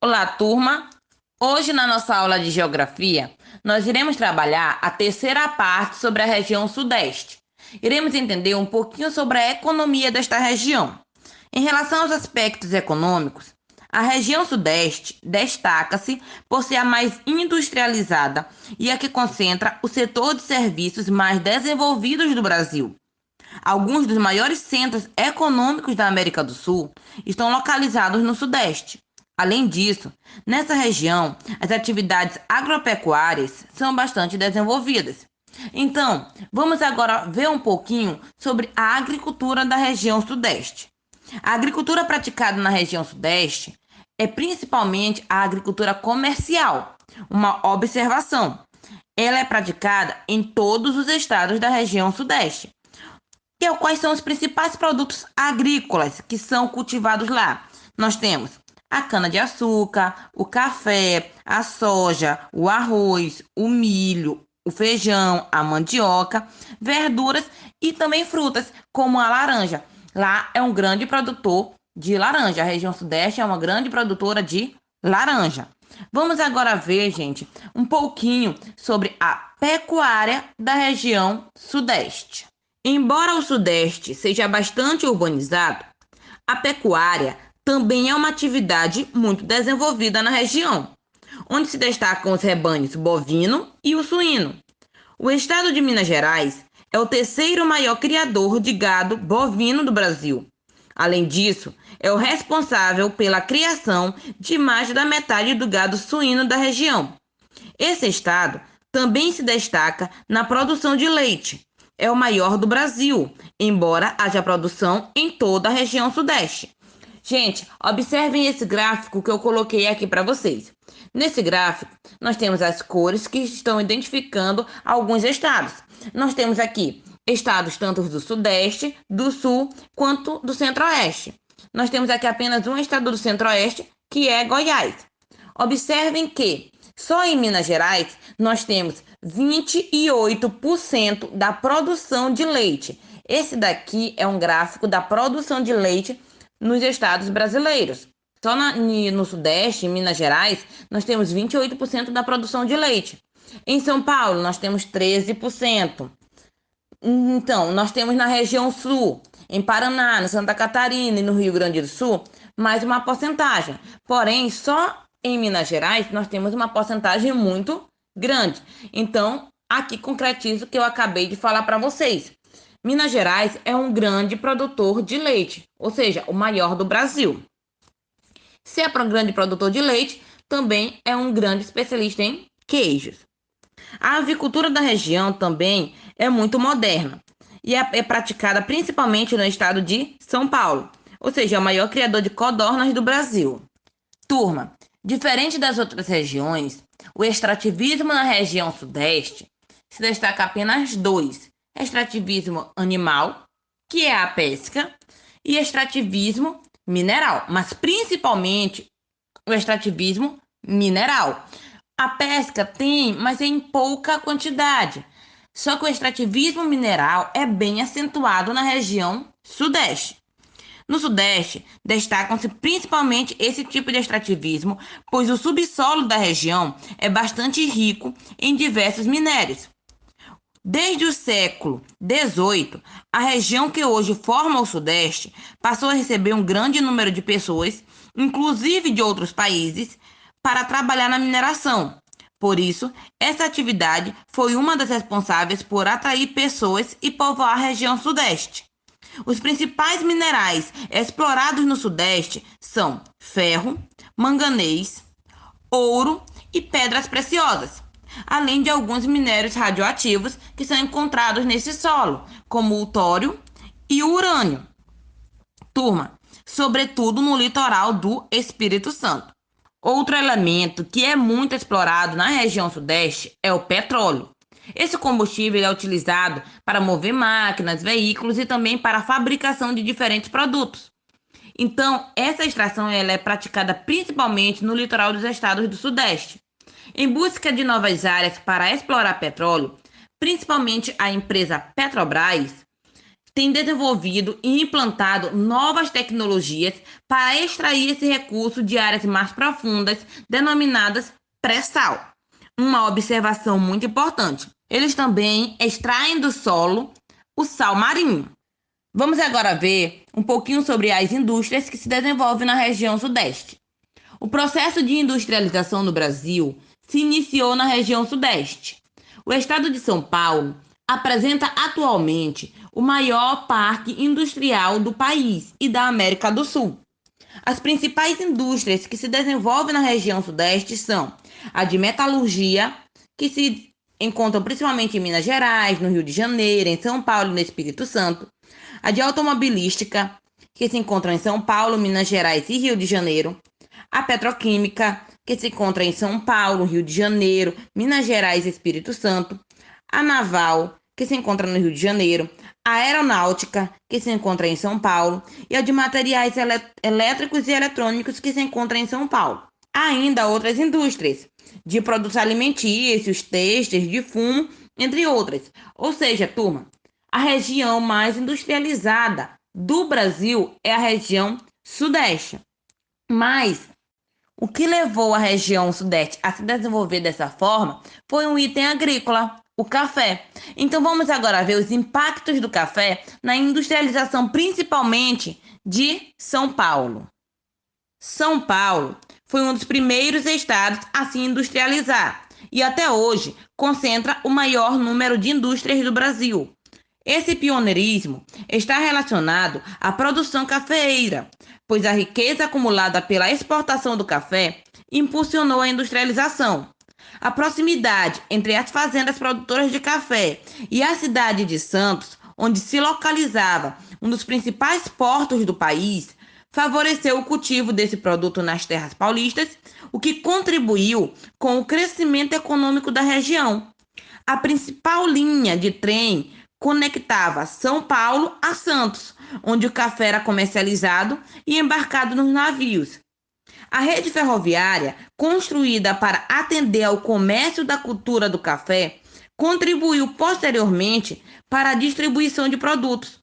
Olá, turma! Hoje, na nossa aula de Geografia, nós iremos trabalhar a terceira parte sobre a região Sudeste. Iremos entender um pouquinho sobre a economia desta região. Em relação aos aspectos econômicos, a região Sudeste destaca-se por ser a mais industrializada e a que concentra o setor de serviços mais desenvolvidos do Brasil. Alguns dos maiores centros econômicos da América do Sul estão localizados no Sudeste. Além disso, nessa região, as atividades agropecuárias são bastante desenvolvidas. Então, vamos agora ver um pouquinho sobre a agricultura da região Sudeste. A agricultura praticada na região Sudeste é principalmente a agricultura comercial. Uma observação: ela é praticada em todos os estados da região Sudeste. Quais são os principais produtos agrícolas que são cultivados lá? Nós temos a cana-de-açúcar, o café, a soja, o arroz, o milho, o feijão, a mandioca, verduras e também frutas, como a laranja. Lá é um grande produtor de laranja. A região Sudeste é uma grande produtora de laranja. Vamos agora ver, gente, um pouquinho sobre a pecuária da região Sudeste. Embora o Sudeste seja bastante urbanizado, a pecuária também é uma atividade muito desenvolvida na região, onde se destacam os rebanhos bovino e o suíno. O estado de Minas Gerais é o terceiro maior criador de gado bovino do Brasil. Além disso, é o responsável pela criação de mais da metade do gado suíno da região. Esse estado também se destaca na produção de leite. É o maior do Brasil, embora haja produção em toda a região Sudeste. Gente, observem esse gráfico que eu coloquei aqui para vocês. Nesse gráfico, nós temos as cores que estão identificando alguns estados. Nós temos aqui estados tanto do Sudeste, do Sul, quanto do Centro-Oeste. Nós temos aqui apenas um estado do Centro-Oeste, que é Goiás. Observem que só em Minas Gerais nós temos 28% da produção de leite. Esse daqui é um gráfico da produção de leite nos estados brasileiros. Só no Sudeste, em Minas Gerais, nós temos 28% da produção de leite. Em São Paulo, nós temos 13%. Então, nós temos na região Sul, em Paraná, no Santa Catarina e no Rio Grande do Sul, mais uma porcentagem. Porém, só em Minas Gerais, nós temos uma porcentagem muito grande. Então, aqui concretizo o que eu acabei de falar para vocês. Minas Gerais é um grande produtor de leite, ou seja, o maior do Brasil. Se é um grande produtor de leite, também é um grande especialista em queijos. A avicultura da região também é muito moderna e é praticada principalmente no estado de São Paulo, ou seja, é o maior criador de codornas do Brasil. Turma, diferente das outras regiões, o extrativismo na região Sudeste se destaca apenas dois: extrativismo animal, que é a pesca, e extrativismo mineral, mas principalmente o extrativismo mineral. A pesca tem, mas é em pouca quantidade. Só que o extrativismo mineral é bem acentuado na região Sudeste. No Sudeste, destacam-se principalmente esse tipo de extrativismo, pois o subsolo da região é bastante rico em diversos minérios. Desde o século XVIII, a região que hoje forma o Sudeste passou a receber um grande número de pessoas, inclusive de outros países, para trabalhar na mineração. Por isso, essa atividade foi uma das responsáveis por atrair pessoas e povoar a região Sudeste. Os principais minerais explorados no Sudeste são ferro, manganês, ouro e pedras preciosas, além de alguns minérios radioativos que são encontrados nesse solo, como o tório e o urânio. Turma, sobretudo no litoral do Espírito Santo. Outro elemento que é muito explorado na região Sudeste é o petróleo. Esse combustível é utilizado para mover máquinas, veículos e também para a fabricação de diferentes produtos. Então, essa extração ela é praticada principalmente no litoral dos estados do Sudeste. Em busca de novas áreas para explorar petróleo, principalmente a empresa Petrobras tem desenvolvido e implantado novas tecnologias para extrair esse recurso de áreas mais profundas, denominadas pré-sal. Uma observação muito importante: eles também extraem do solo o sal marinho. Vamos agora ver um pouquinho sobre as indústrias que se desenvolvem na região Sudeste. O processo de industrialização no Brasil se iniciou na região Sudeste. O estado de São Paulo apresenta atualmente o maior parque industrial do país e da América do Sul. As principais indústrias que se desenvolvem na região Sudeste são a de metalurgia, que se encontram principalmente em Minas Gerais, no Rio de Janeiro, em São Paulo e no Espírito Santo, a de automobilística, que se encontra em São Paulo, Minas Gerais e Rio de Janeiro, a petroquímica, que se encontra em São Paulo, Rio de Janeiro, Minas Gerais e Espírito Santo, a naval, que se encontra no Rio de Janeiro, a aeronáutica, que se encontra em São Paulo, e a de materiais elétricos e eletrônicos, que se encontra em São Paulo. Há ainda outras indústrias, de produtos alimentícios, têxteis, de fumo, entre outras. Ou seja, turma, a região mais industrializada do Brasil é a região Sudeste. Mas o que levou a região Sudeste a se desenvolver dessa forma foi um item agrícola, o café. Então vamos agora ver os impactos do café na industrialização, principalmente de São Paulo. São Paulo foi um dos primeiros estados a se industrializar e até hoje concentra o maior número de indústrias do Brasil. Esse pioneirismo está relacionado à produção cafeeira, pois a riqueza acumulada pela exportação do café impulsionou a industrialização. A proximidade entre as fazendas produtoras de café e a cidade de Santos, onde se localizava um dos principais portos do país, favoreceu o cultivo desse produto nas terras paulistas, o que contribuiu com o crescimento econômico da região. A principal linha de trem conectava São Paulo a Santos, onde o café era comercializado e embarcado nos navios. A rede ferroviária, construída para atender ao comércio da cultura do café, contribuiu posteriormente para a distribuição de produtos.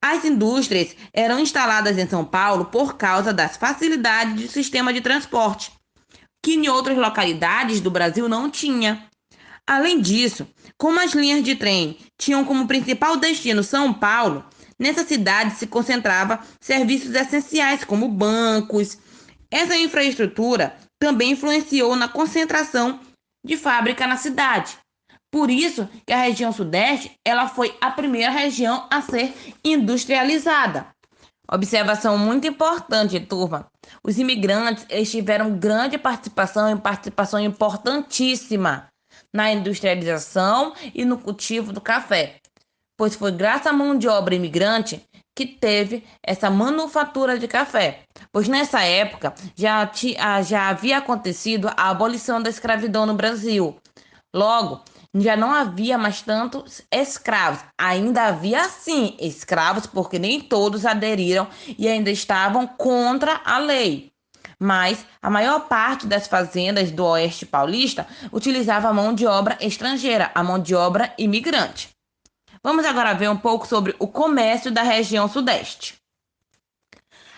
As indústrias eram instaladas em São Paulo por causa das facilidades do sistema de transporte, que em outras localidades do Brasil não tinha. Além disso, como as linhas de trem tinham como principal destino São Paulo, nessa cidade se concentrava serviços essenciais como bancos. Essa infraestrutura também influenciou na concentração de fábrica na cidade. Por isso que a região Sudeste ela foi a primeira região a ser industrializada. Observação muito importante, turma. Os imigrantes eles tiveram grande participação importantíssima na industrialização e no cultivo do café, pois foi graças à mão de obra imigrante que teve essa manufatura de café, pois nessa época já havia acontecido a abolição da escravidão no Brasil. Logo, já não havia mais tantos escravos. Ainda havia sim escravos, porque nem todos aderiram e ainda estavam contra a lei. Mas a maior parte das fazendas do Oeste Paulista utilizava a mão de obra estrangeira, a mão de obra imigrante. Vamos agora ver um pouco sobre o comércio da região Sudeste.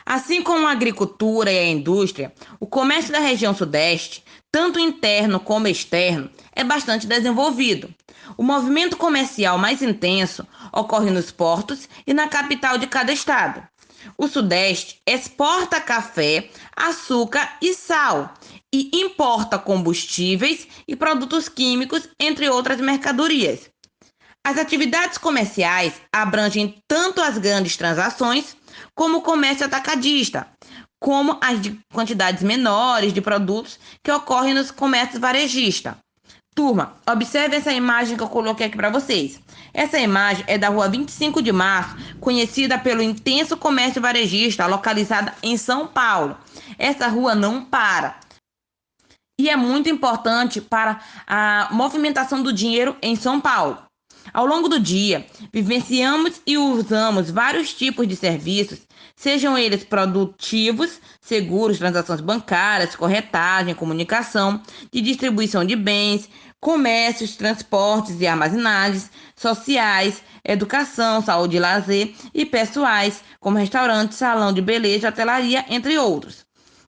Assim como a agricultura e a indústria, o comércio da região Sudeste, tanto interno como externo, é bastante desenvolvido. O movimento comercial mais intenso ocorre nos portos e na capital de cada estado. O Sudeste exporta café, açúcar e sal e importa combustíveis e produtos químicos, entre outras mercadorias. As atividades comerciais abrangem tanto as grandes transações como o comércio atacadista, como as de quantidades menores de produtos que ocorrem nos comércios varejistas. Turma, observe essa imagem que eu coloquei aqui para vocês. Essa imagem é da rua 25 de Março, conhecida pelo intenso comércio varejista, localizada em São Paulo. Essa rua não para. E é muito importante para a movimentação do dinheiro em São Paulo. Ao longo do dia, vivenciamos e usamos vários tipos de serviços, sejam eles produtivos, seguros, transações bancárias, corretagem, comunicação, de distribuição de bens, comércios, transportes e armazenagens, sociais, educação, saúde e lazer, e pessoais, como restaurante, salão de beleza, hotelaria, entre outros.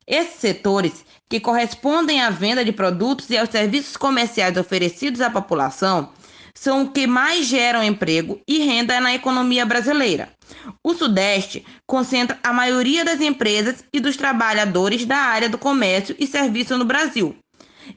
Esses setores, que correspondem à venda de produtos e aos serviços comerciais oferecidos à população, são o que mais geram emprego e renda na economia brasileira. O Sudeste concentra a maioria das empresas e dos trabalhadores da área do comércio e serviço no Brasil.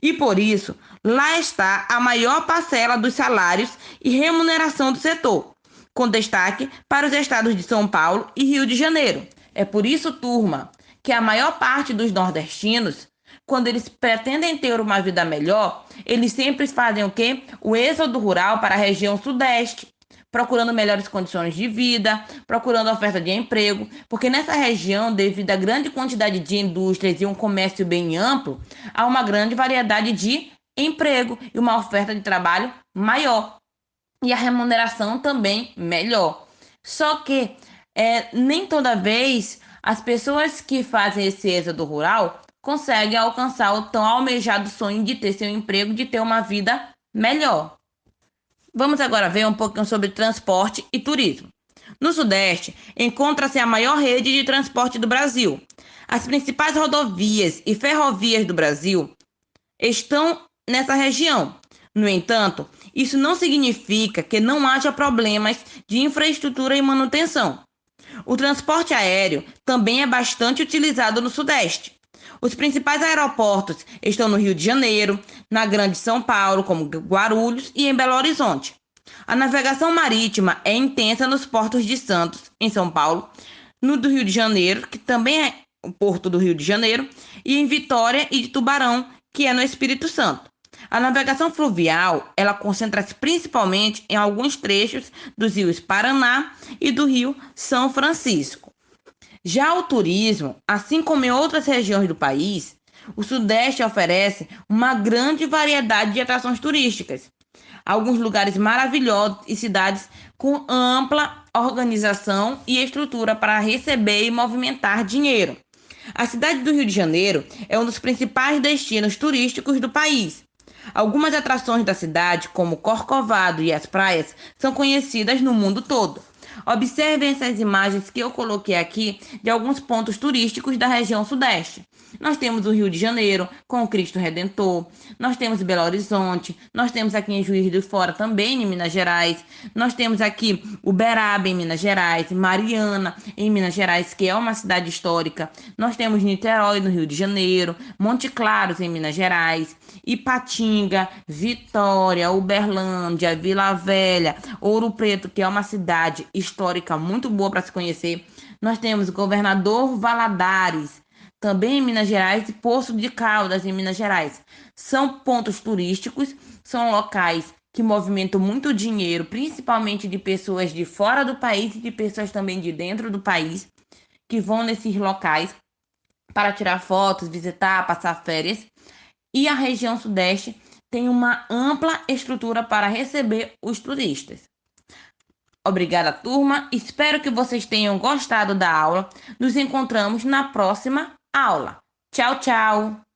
E por isso, lá está a maior parcela dos salários e remuneração do setor, com destaque para os estados de São Paulo e Rio de Janeiro. É por isso, turma, que a maior parte dos nordestinos, quando eles pretendem ter uma vida melhor, eles sempre fazem o quê? O êxodo rural para a região sudeste, procurando melhores condições de vida, procurando oferta de emprego, porque nessa região, devido à grande quantidade de indústrias e um comércio bem amplo, há uma grande variedade de emprego e uma oferta de trabalho maior e a remuneração também melhor. Só que nem toda vez as pessoas que fazem esse êxodo rural conseguem alcançar o tão almejado sonho de ter seu emprego, de ter uma vida melhor. Vamos agora ver um pouquinho sobre transporte e turismo. No Sudeste, encontra-se a maior rede de transporte do Brasil. As principais rodovias e ferrovias do Brasil estão nessa região. No entanto, isso não significa que não haja problemas de infraestrutura e manutenção. O transporte aéreo também é bastante utilizado no Sudeste. Os principais aeroportos estão no Rio de Janeiro, na Grande São Paulo, como Guarulhos, e em Belo Horizonte. A navegação marítima é intensa nos portos de Santos, em São Paulo, no do Rio de Janeiro, que também é o porto do Rio de Janeiro, e em Vitória e de Tubarão, que é no Espírito Santo. A navegação fluvial, ela concentra-se principalmente em alguns trechos dos rios Paraná e do Rio São Francisco. Já o turismo, assim como em outras regiões do país, o Sudeste oferece uma grande variedade de atrações turísticas. Alguns lugares maravilhosos e cidades com ampla organização e estrutura para receber e movimentar dinheiro. A cidade do Rio de Janeiro é um dos principais destinos turísticos do país. Algumas atrações da cidade, como Corcovado e as praias, são conhecidas no mundo todo. Observem essas imagens que eu coloquei aqui de alguns pontos turísticos da região Sudeste. Nós temos o Rio de Janeiro, com o Cristo Redentor. Nós temos Belo Horizonte. Nós temos aqui em Juiz de Fora, também em Minas Gerais. Nós temos aqui Uberaba, em Minas Gerais. Mariana, em Minas Gerais, que é uma cidade histórica. Nós temos Niterói, no Rio de Janeiro. Monte Claros, em Minas Gerais. Ipatinga, Vitória, Uberlândia, Vila Velha, Ouro Preto, que é uma cidade histórica muito boa para se conhecer. Nós temos Governador Valadares, também em Minas Gerais, e Poço de Caldas, em Minas Gerais. São pontos turísticos, são locais que movimentam muito dinheiro, principalmente de pessoas de fora do país e de pessoas também de dentro do país, que vão nesses locais para tirar fotos, visitar, passar férias. E a região Sudeste tem uma ampla estrutura para receber os turistas. Obrigada, turma. Espero que vocês tenham gostado da aula. Nos encontramos na próxima aula. Tchau, tchau!